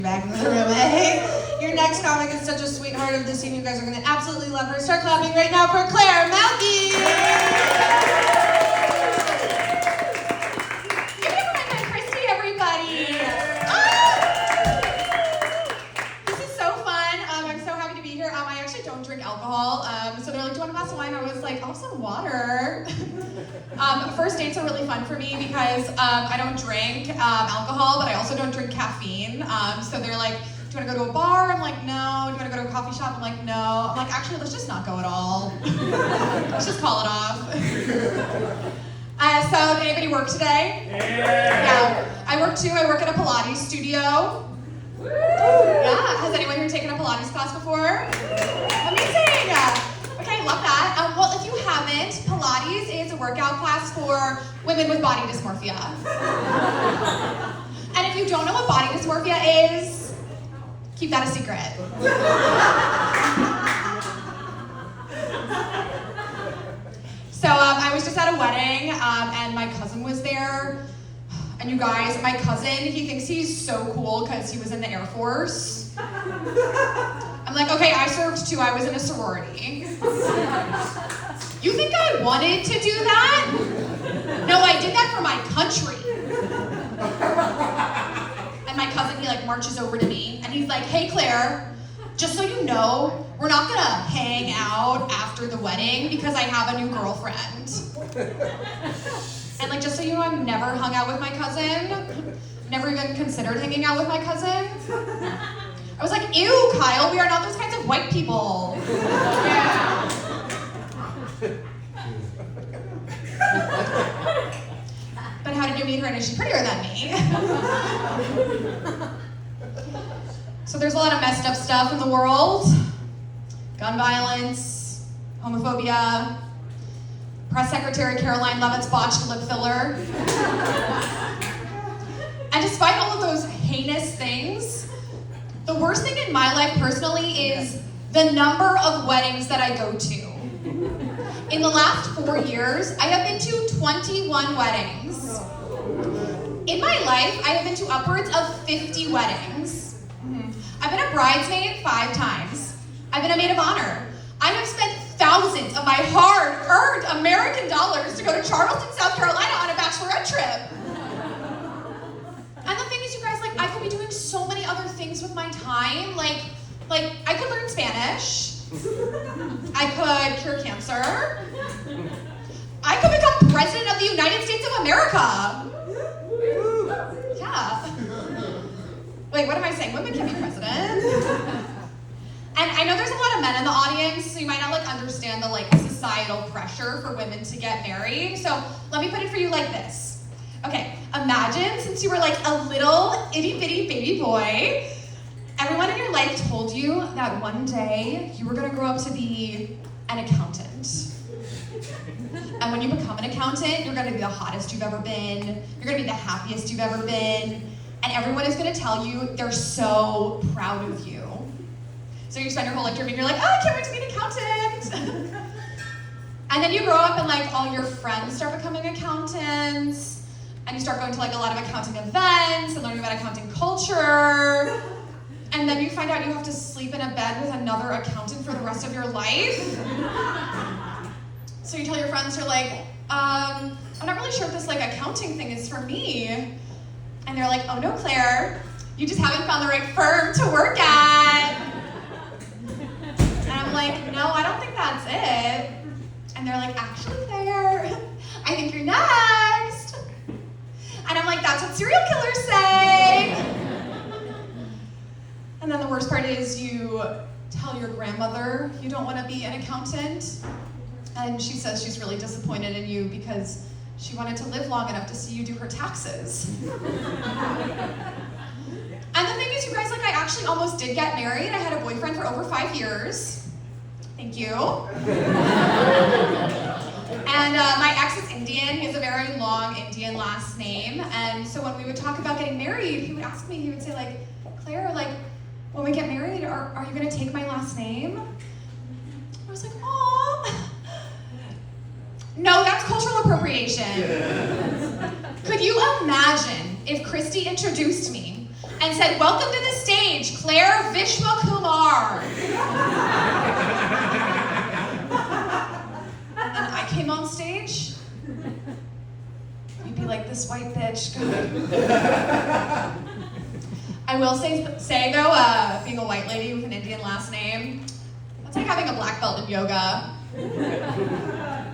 Back in the room, eh? Your next comic is such a sweetheart of the scene. You guys are going to absolutely love her. Start clapping right now for Claire Malkie! Give it up for my friend Christy, everybody! This is so fun. I'm so happy to be here. I actually don't drink alcohol. So they're like, do you want a glass of wine? I was like, I'll have some water. First dates are really fun for me because I don't drink alcohol, but I also don't drink caffeine. So they're like, do you want to go to a bar? I'm like, no. Do you want to go to a coffee shop? I'm like, no. I'm like, actually, let's just not go at all. Let's just call it off. So did anybody work today? Yeah. I work too. I work at a Pilates studio. Woo! Yeah. Has anyone here taken a Pilates class before? Amazing. Okay, love that. Well, if you haven't, Pilates is a workout class for women with body dysmorphia. And if you don't know what body dysmorphia is, keep that a secret. So I was just at a wedding, and my cousin was there. And you guys, my cousin, he thinks he's so cool because he was in the Air Force. I'm like, okay, I served too. I was in a sorority. You think I wanted to do that? No, I did that for my country. And my cousin, he like marches over to me and he's like, hey Claire, just so you know, we're not gonna hang out after the wedding because I have a new girlfriend. And like, just so you know, I've never hung out with my cousin. Never even considered hanging out with my cousin. I was like, ew, Kyle, we are not those kinds of white people. Yeah. But how did you meet her and is she prettier than me? So there's a lot of messed up stuff in the world. Gun violence, homophobia, Press Secretary Caroline Leavitt's botched lip filler. And despite all of those heinous things, the worst thing in my life personally is the number of weddings that I go to. In the last 4 years, I have been to 21 weddings. In my life, I have been to upwards of 50 weddings. I've been a bridesmaid 5 times. I've been a maid of honor. I have spent thousands of my hard-earned American dollars to go to Charleston, South Carolina on a bachelorette trip. And the thing is, you guys, like, I could be doing so many other things with my time. Like I could learn Spanish. I could cure cancer. I could become president of the United States of America. Yeah. Wait, what am I saying? Women can be president. And I know there's a lot of men in the audience, so you might not like understand the like societal pressure for women to get married. So let me put it for you like this. Okay, imagine since you were like a little itty bitty baby boy, everyone in your life told you that one day you were gonna grow up to be an accountant. And when you become an accountant, you're gonna be the hottest you've ever been, you're gonna be the happiest you've ever been, and everyone is gonna tell you they're so proud of you. So you spend your whole life dreaming, you're like, oh, I can't wait to be an accountant. And then you grow up and like all your friends start becoming accountants, and you start going to like a lot of accounting events and learning about accounting culture. And then you find out you have to sleep in a bed with another accountant for the rest of your life. So you tell your friends, you're like, I'm not really sure if this like accounting thing is for me. And they're like, oh no, Claire, you just haven't found the right firm to work at. And I'm like, no, I don't think that's it. And they're like, actually, Claire, I think you're next. And I'm like, that's what serial killers say. And then the worst part is you tell your grandmother you don't want to be an accountant. And she says she's really disappointed in you because she wanted to live long enough to see you do her taxes. And the thing is, you guys, like, I actually almost did get married. I had a boyfriend for over 5 years. Thank you. And my ex is Indian. He has a very long Indian last name. And so when we would talk about getting married, he would ask me, he would say, like, Claire, like, when we get married, are you gonna take my last name? I was like, aw. No, that's cultural appropriation. Could you imagine if Christy introduced me and said, "Welcome to the stage, Claire Vishwa Kumar." And then I came on stage. You'd be like, "This white bitch, God." I will say though, being a white lady with an Indian last name, that's like having a black belt in yoga.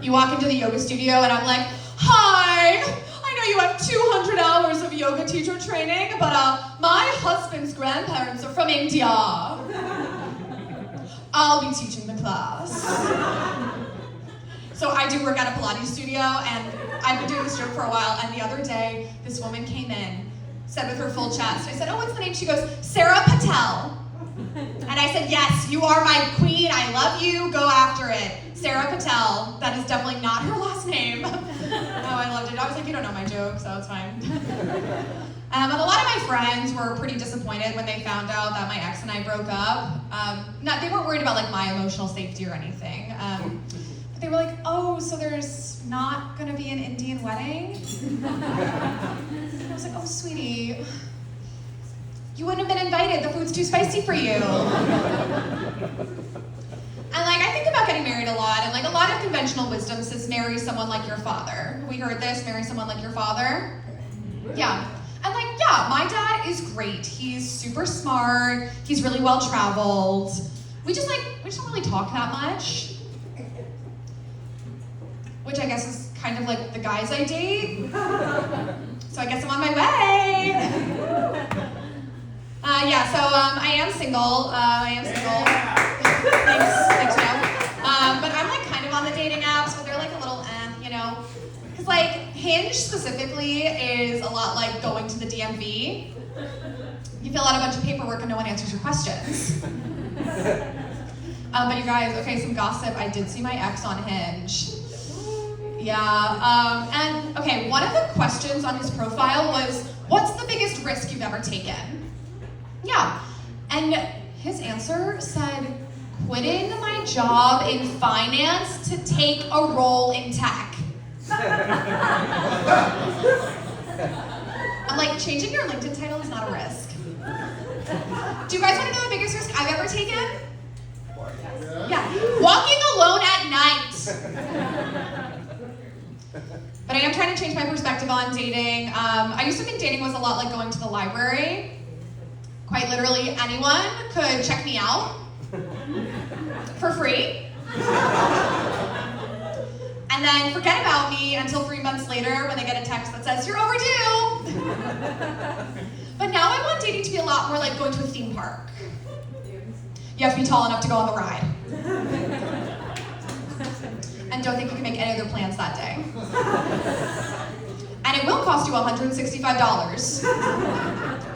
You walk into the yoga studio and I'm like, "Hi, I know you have 200 hours of yoga teacher training, but my husband's grandparents are from India. I'll be teaching the class." So I do work at a Pilates studio, and I've been doing this joke for a while, and the other day, this woman came in, said with her full chest, I said, "Oh, what's the name?" She goes, "Sarah Patel." And I said, "Yes, you are my queen, I love you, go after it. Sarah Patel." That is definitely not her last name. Oh, I loved it. I was like, "You don't know my joke, so it's fine." And a lot of my friends were pretty disappointed when they found out that my ex and I broke up. They weren't worried about like my emotional safety or anything. But they were like, "Oh, so there's not gonna be an Indian wedding?" I was like, "Oh, sweetie, you wouldn't have been invited. The food's too spicy for you." And like, I think about getting married a lot, and like a lot of conventional wisdom says marry someone like your father. Have we heard this? Marry someone like your father? Yeah. And like, yeah, my dad is great. He's super smart. He's really well traveled. We just don't really talk that much. Which I guess is kind of like the guys I date. So I guess I'm on my way. I am single. Thanks, Joe. But I'm like kind of on the dating apps, but they're like a little you know. Because like Hinge specifically is a lot like going to the DMV. You fill out a bunch of paperwork and no one answers your questions. But you guys, okay, some gossip. I did see my ex on Hinge. Yeah, and okay, one of the questions on his profile was, "What's the biggest risk you've ever taken?" Yeah, and his answer said, "Quitting my job in finance to take a role in tech." I'm like, changing your LinkedIn title is not a risk. Do you guys want to know the biggest risk I've ever taken? Yeah, walking alone at night. But I am trying to change my perspective on dating. I used to think dating was a lot like going to the library. Quite literally, anyone could check me out for free. And then forget about me until 3 months later when they get a text that says, "You're overdue." But now I want dating to be a lot more like going to a theme park. You have to be tall enough to go on the ride. And don't think you can make any other plans that day. And it will cost you $165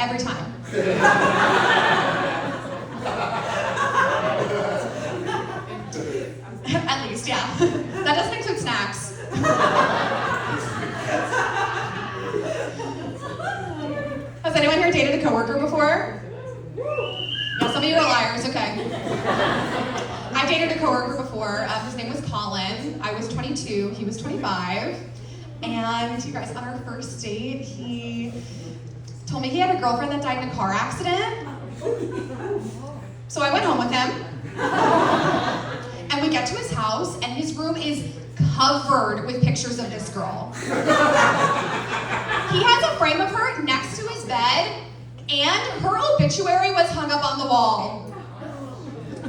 every time. At least, yeah. That doesn't include snacks. Has anyone here dated a coworker before? Yeah, some of you are liars, okay. I dated a coworker before. His name was Colin. I was 22, he was 25. And you guys, on our first date, he told me he had a girlfriend that died in a car accident. So I went home with him. And we get to his house, and his room is covered with pictures of this girl. He has a frame of her next to his bed, and her obituary was hung up on the wall.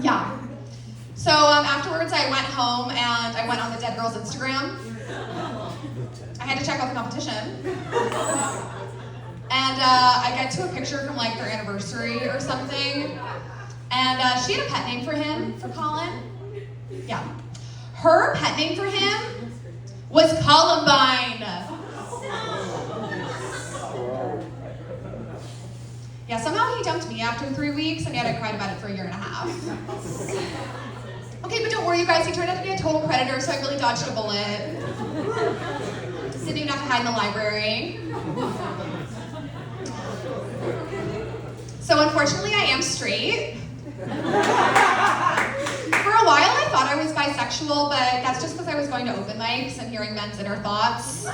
Yeah. So afterwards, I went home, and I went on the dead girl's Instagram. I had to check out the competition. And I get to a picture from like their anniversary or something. And she had a pet name for him, for Colin. Yeah. Her pet name for him was Columbine. Yeah, somehow he dumped me after 3 weeks, and yet I cried about it for a year and a half. Okay, but don't worry, you guys. He turned out to be a total predator, so I really dodged a bullet. Didn't even have to hide in the library. So unfortunately, I am straight. For a while, I thought I was bisexual, but that's just because I was going to open mics and hearing men's inner thoughts.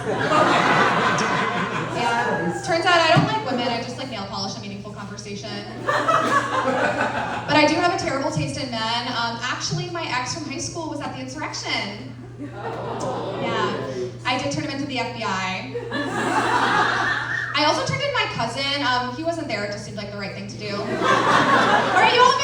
Yeah. Turns out I don't like women. I just like nail polish and meaningful conversation. conversation. But I do have a terrible taste in men. Actually, my ex from high school was at the insurrection. Yeah, I did turn him into the FBI. I also turned in my cousin. He wasn't there, it just seemed like the right thing to do. All right, you all